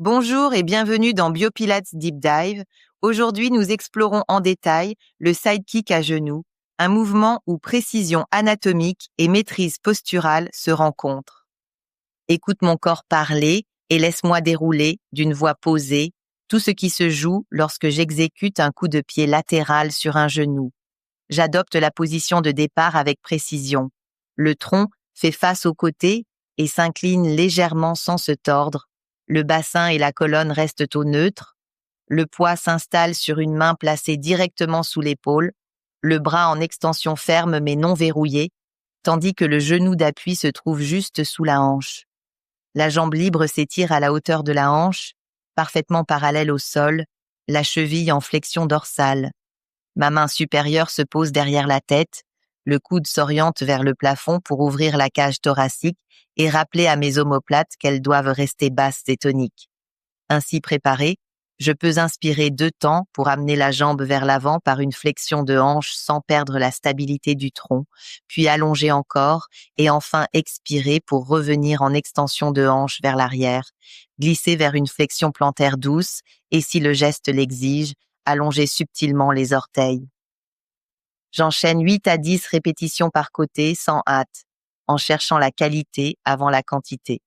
Bonjour et bienvenue dans Biopilates Deep Dive. Aujourd'hui, nous explorons en détail le sidekick à genoux, un mouvement où précision anatomique et maîtrise posturale se rencontrent. Écoute mon corps parler et laisse-moi dérouler d'une voix posée tout ce qui se joue lorsque j'exécute un coup de pied latéral sur un genou. J'adopte la position de départ avec précision. Le tronc fait face au côté et s'incline légèrement sans se tordre. Le bassin et la colonne restent au neutre. Le poids s'installe sur une main placée directement sous l'épaule, le bras en extension ferme mais non verrouillé, tandis que le genou d'appui se trouve juste sous la hanche. La jambe libre s'étire à la hauteur de la hanche, parfaitement parallèle au sol, la cheville en flexion dorsale. Ma main supérieure se pose derrière la tête, le coude s'oriente vers le plafond pour ouvrir la cage thoracique et rappeler à mes omoplates qu'elles doivent rester basses et toniques. Ainsi préparée, je peux inspirer 2 temps pour amener la jambe vers l'avant par une flexion de hanche sans perdre la stabilité du tronc, puis allonger encore et enfin expirer pour revenir en extension de hanche vers l'arrière, glisser vers une flexion plantaire douce et si le geste l'exige, allonger subtilement les orteils. J'enchaîne 8 à 10 répétitions par côté sans hâte, en cherchant la qualité avant la quantité.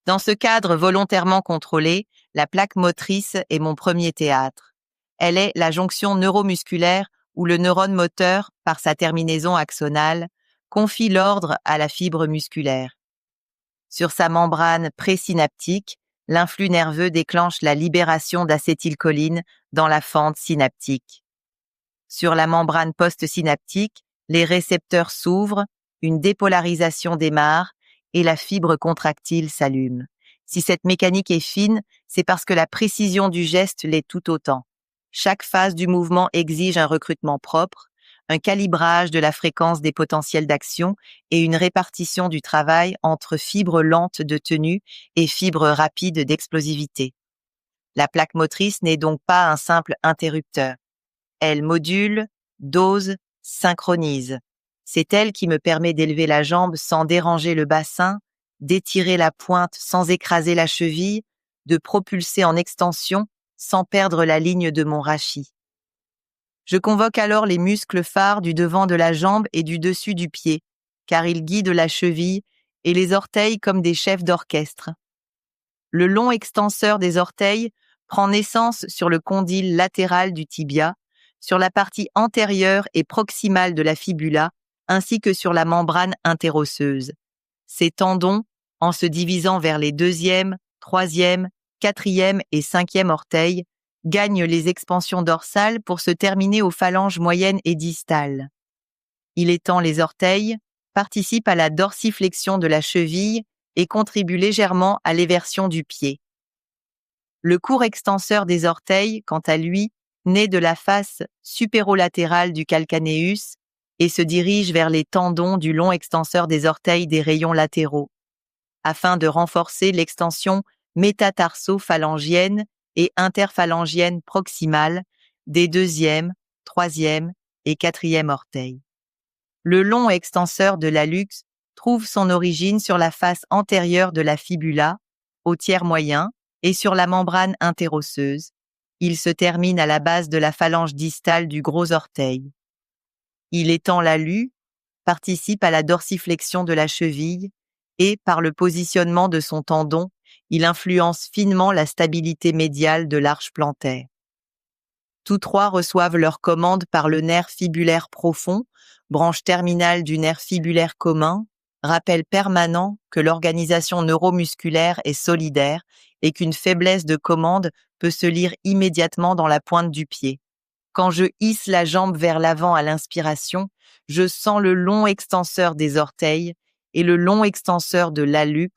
Dans ce cadre volontairement contrôlé, la plaque motrice est mon premier théâtre. Elle est la jonction neuromusculaire où le neurone moteur, par sa terminaison axonale, confie l'ordre à la fibre musculaire. Sur sa membrane présynaptique, l'influx nerveux déclenche la libération d'acétylcholine dans la fente synaptique. Sur la membrane postsynaptique, les récepteurs s'ouvrent, une dépolarisation démarre et la fibre contractile s'allume. Si cette mécanique est fine, c'est parce que la précision du geste l'est tout autant. Chaque phase du mouvement exige un recrutement propre, un calibrage de la fréquence des potentiels d'action et une répartition du travail entre fibres lentes de tenue et fibres rapides d'explosivité. La plaque motrice n'est donc pas un simple interrupteur. Elle module, dose, synchronise. C'est elle qui me permet d'élever la jambe sans déranger le bassin, d'étirer la pointe sans écraser la cheville, de propulser en extension sans perdre la ligne de mon rachis. Je convoque alors les muscles phares du devant de la jambe et du dessus du pied, car ils guident la cheville et les orteils comme des chefs d'orchestre. Le long extenseur des orteils prend naissance sur le condyle latéral du tibia, sur la partie antérieure et proximale de la fibula, ainsi que sur la membrane interosseuse. Ces tendons, en se divisant vers les 2e, 3e, 4e et 5e orteils, gagnent les expansions dorsales pour se terminer aux phalanges moyennes et distales. Il étend les orteils, participe à la dorsiflexion de la cheville et contribue légèrement à l'éversion du pied. Le court extenseur des orteils, quant à lui, naît de la face supérolatérale du calcanéus et se dirige vers les tendons du long extenseur des orteils des rayons latéraux, afin de renforcer l'extension métatarso-phalangienne et interphalangienne proximale des 2e, 3e et 4e orteils. Le long extenseur de l'hallux trouve son origine sur la face antérieure de la fibula, au tiers moyen, et sur la membrane interosseuse. Il se termine à la base de la phalange distale du gros orteil. Il étend l'hallux, participe à la dorsiflexion de la cheville et, par le positionnement de son tendon, il influence finement la stabilité médiale de l'arche plantaire. Tous 3 reçoivent leur commande par le nerf fibulaire profond, branche terminale du nerf fibulaire commun, rappel permanent que l'organisation neuromusculaire est solidaire et qu'une faiblesse de commande peut se lire immédiatement dans la pointe du pied. Quand je hisse la jambe vers l'avant à l'inspiration, je sens le long extenseur des orteils et le long extenseur de l'hallux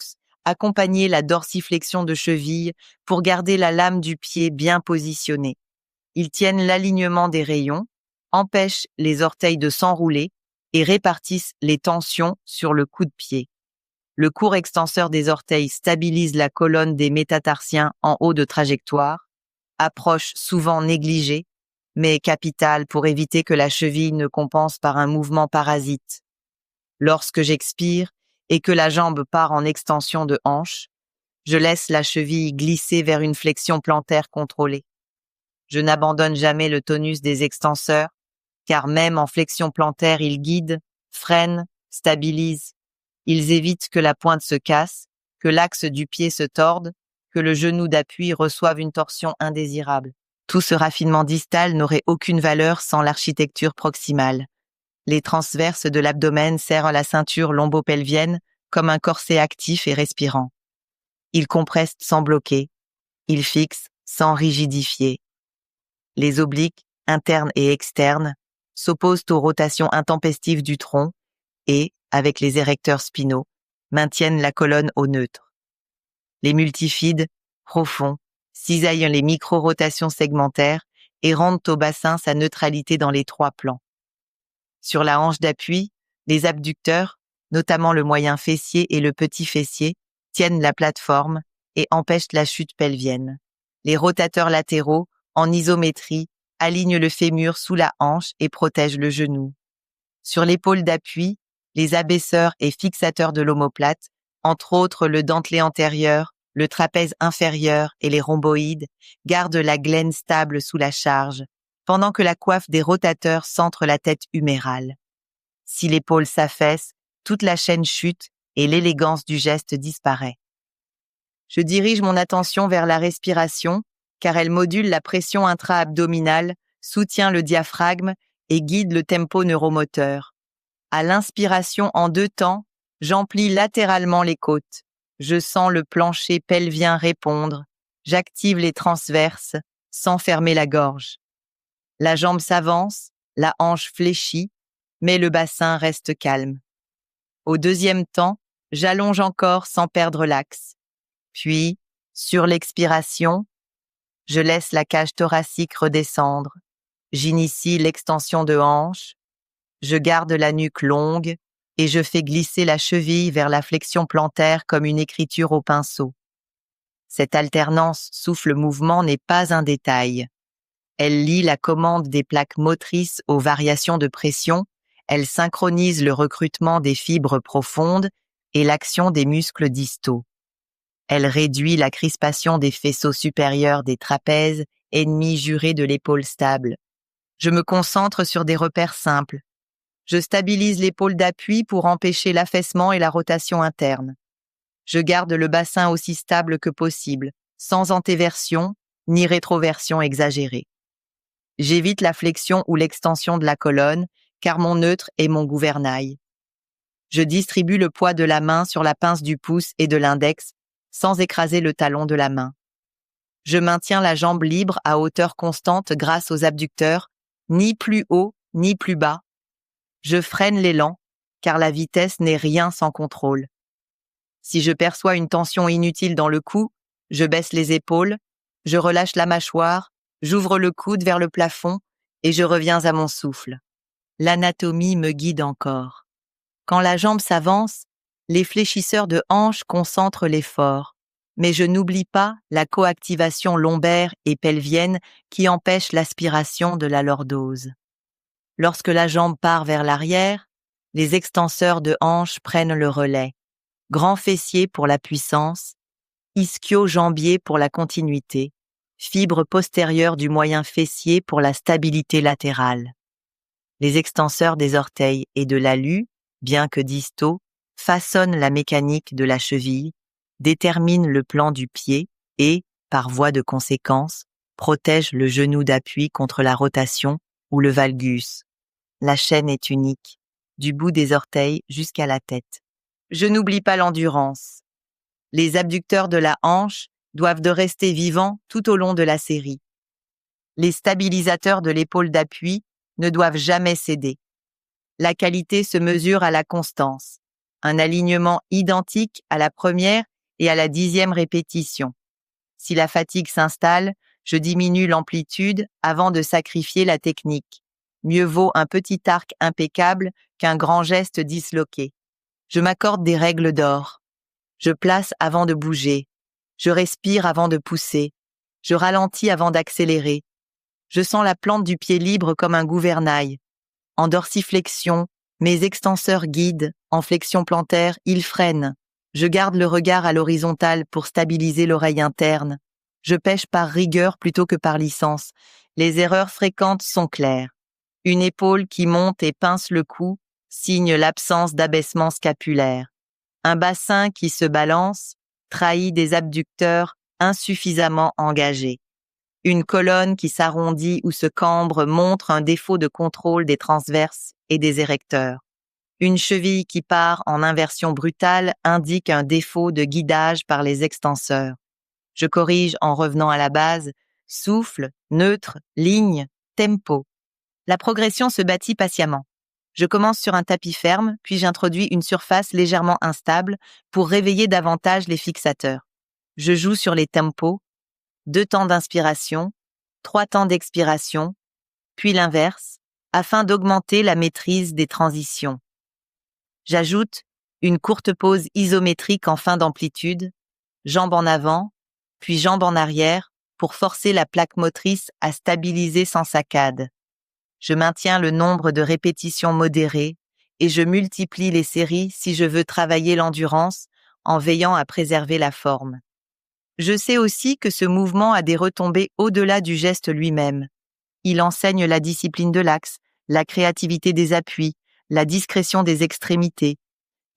accompagner la dorsiflexion de cheville pour garder la lame du pied bien positionnée. Ils tiennent l'alignement des rayons, empêchent les orteils de s'enrouler et répartissent les tensions sur le coup-de-pied. Le court extenseur des orteils stabilise la colonne des métatarsiens en haut de trajectoire, approche souvent négligée, mais capitale pour éviter que la cheville ne compense par un mouvement parasite. Lorsque j'expire et que la jambe part en extension de hanche, Je laisse la cheville glisser vers une flexion plantaire contrôlée. Je n'abandonne jamais le tonus des extenseurs, car même en flexion plantaire, ils guident, freinent, stabilisent. Ils évitent que la pointe se casse, que l'axe du pied se torde, que le genou d'appui reçoive une torsion indésirable. Tout ce raffinement distal n'aurait aucune valeur sans l'architecture proximale. Les transverses de l'abdomen serrent la ceinture lombo-pelvienne comme un corset actif et respirant. Ils compressent sans bloquer, ils fixent sans rigidifier. Les obliques, internes et externes, s'opposent aux rotations intempestives du tronc et, avec les érecteurs spinaux, maintiennent la colonne au neutre. Les multifides, profonds, cisaillent les micro-rotations segmentaires et rendent au bassin sa neutralité dans les trois plans. Sur la hanche d'appui, les abducteurs, notamment le moyen fessier et le petit fessier, tiennent la plateforme et empêchent la chute pelvienne. Les rotateurs latéraux, en isométrie, alignent le fémur sous la hanche et protègent le genou. Sur l'épaule d'appui, les abaisseurs et fixateurs de l'omoplate, entre autres le dentelé antérieur, le trapèze inférieur et les rhomboïdes, gardent la glène stable sous la charge, pendant que la coiffe des rotateurs centre la tête humérale. Si l'épaule s'affaisse, toute la chaîne chute et l'élégance du geste disparaît. Je dirige mon attention vers la respiration, car elle module la pression intra-abdominale, soutient le diaphragme et guide le tempo neuromoteur. À l'inspiration en 2 temps, j'emplis latéralement les côtes. Je sens le plancher pelvien répondre. J'active les transverses sans fermer la gorge. La jambe s'avance, la hanche fléchit, mais le bassin reste calme. Au 2e temps, j'allonge encore sans perdre l'axe. Puis, sur l'expiration, je laisse la cage thoracique redescendre. J'initie l'extension de hanche. Je garde la nuque longue et je fais glisser la cheville vers la flexion plantaire comme une écriture au pinceau. Cette alternance souffle-mouvement n'est pas un détail. Elle lie la commande des plaques motrices aux variations de pression, elle synchronise le recrutement des fibres profondes et l'action des muscles distaux. Elle réduit la crispation des faisceaux supérieurs des trapèzes, ennemis jurés de l'épaule stable. Je me concentre sur des repères simples. Je stabilise l'épaule d'appui pour empêcher l'affaissement et la rotation interne. Je garde le bassin aussi stable que possible, sans antéversion ni rétroversion exagérée. J'évite la flexion ou l'extension de la colonne, car mon neutre est mon gouvernail. Je distribue le poids de la main sur la pince du pouce et de l'index, sans écraser le talon de la main. Je maintiens la jambe libre à hauteur constante grâce aux abducteurs, ni plus haut, ni plus bas. Je freine l'élan, car la vitesse n'est rien sans contrôle. Si je perçois une tension inutile dans le cou, je baisse les épaules, je relâche la mâchoire, j'ouvre le coude vers le plafond et je reviens à mon souffle. L'anatomie me guide encore. Quand la jambe s'avance, les fléchisseurs de hanches concentrent l'effort, mais je n'oublie pas la coactivation lombaire et pelvienne qui empêche l'aspiration de la lordose. Lorsque la jambe part vers l'arrière, les extenseurs de hanches prennent le relais. Grand fessier pour la puissance, ischio-jambier pour la continuité, fibre postérieure du moyen fessier pour la stabilité latérale. Les extenseurs des orteils et de l'hallux, bien que distaux, façonnent la mécanique de la cheville, déterminent le plan du pied et, par voie de conséquence, protègent le genou d'appui contre la rotation ou le valgus. La chaîne est unique, du bout des orteils jusqu'à la tête. Je n'oublie pas l'endurance. Les abducteurs de la hanche doivent de rester vivants tout au long de la série. Les stabilisateurs de l'épaule d'appui ne doivent jamais céder. La qualité se mesure à la constance. Un alignement identique à la première et à la 10e répétition. Si la fatigue s'installe, je diminue l'amplitude avant de sacrifier la technique. Mieux vaut un petit arc impeccable qu'un grand geste disloqué. Je m'accorde des règles d'or. Je place avant de bouger. Je respire avant de pousser. Je ralentis avant d'accélérer. Je sens la plante du pied libre comme un gouvernail. En dorsiflexion, mes extenseurs guident. En flexion plantaire, ils freinent. Je garde le regard à l'horizontale pour stabiliser l'oreille interne. Je pêche par rigueur plutôt que par licence. Les erreurs fréquentes sont claires. Une épaule qui monte et pince le cou signe l'absence d'abaissement scapulaire. Un bassin qui se balance trahit des abducteurs insuffisamment engagés. Une colonne qui s'arrondit ou se cambre montre un défaut de contrôle des transverses et des érecteurs. Une cheville qui part en inversion brutale indique un défaut de guidage par les extenseurs. Je corrige en revenant à la base, souffle, neutre, ligne, tempo. La progression se bâtit patiemment. Je commence sur un tapis ferme, puis j'introduis une surface légèrement instable pour réveiller davantage les fixateurs. Je joue sur les tempos, 2 temps d'inspiration, 3 temps d'expiration, puis l'inverse, afin d'augmenter la maîtrise des transitions. J'ajoute une courte pause isométrique en fin d'amplitude, jambe en avant, puis jambe en arrière pour forcer la plaque motrice à stabiliser sans saccade. Je maintiens le nombre de répétitions modérées et je multiplie les séries si je veux travailler l'endurance en veillant à préserver la forme. Je sais aussi que ce mouvement a des retombées au-delà du geste lui-même. Il enseigne la discipline de l'axe, la créativité des appuis, la discrétion des extrémités.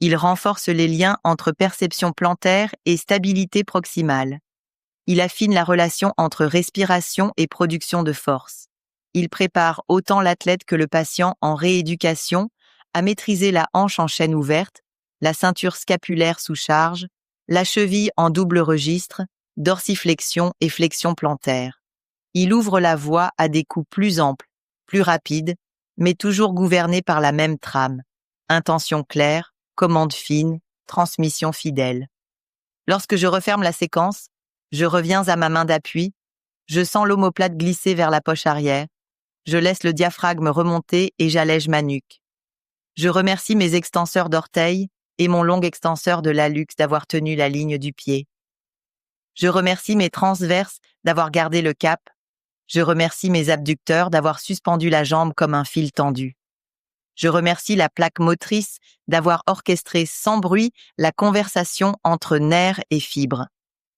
Il renforce les liens entre perception plantaire et stabilité proximale. Il affine la relation entre respiration et production de force. Il prépare autant l'athlète que le patient en rééducation à maîtriser la hanche en chaîne ouverte, la ceinture scapulaire sous charge, la cheville en double registre, dorsiflexion et flexion plantaire. Il ouvre la voie à des coups plus amples, plus rapides, mais toujours gouvernés par la même trame. Intention claire, commande fine, transmission fidèle. Lorsque je referme la séquence, je reviens à ma main d'appui, je sens l'omoplate glisser vers la poche arrière, je laisse le diaphragme remonter et j'allège ma nuque. Je remercie mes extenseurs d'orteils et mon long extenseur de l'hallux d'avoir tenu la ligne du pied. Je remercie mes transverses d'avoir gardé le cap. Je remercie mes abducteurs d'avoir suspendu la jambe comme un fil tendu. Je remercie la plaque motrice d'avoir orchestré sans bruit la conversation entre nerfs et fibres.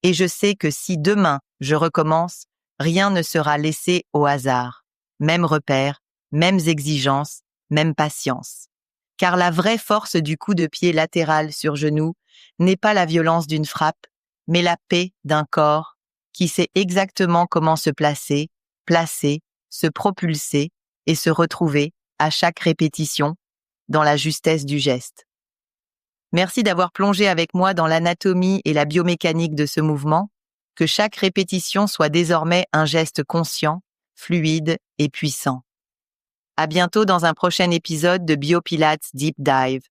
Et je sais que si demain je recommence, rien ne sera laissé au hasard. Même repère, mêmes exigences, même patience. Car la vraie force du coup de pied latéral sur genou n'est pas la violence d'une frappe, mais la paix d'un corps qui sait exactement comment se placer, se propulser et se retrouver à chaque répétition dans la justesse du geste. Merci d'avoir plongé avec moi dans l'anatomie et la biomécanique de ce mouvement, que chaque répétition soit désormais un geste conscient, fluide et puissant. À bientôt dans un prochain épisode de BioPilates Deep Dive.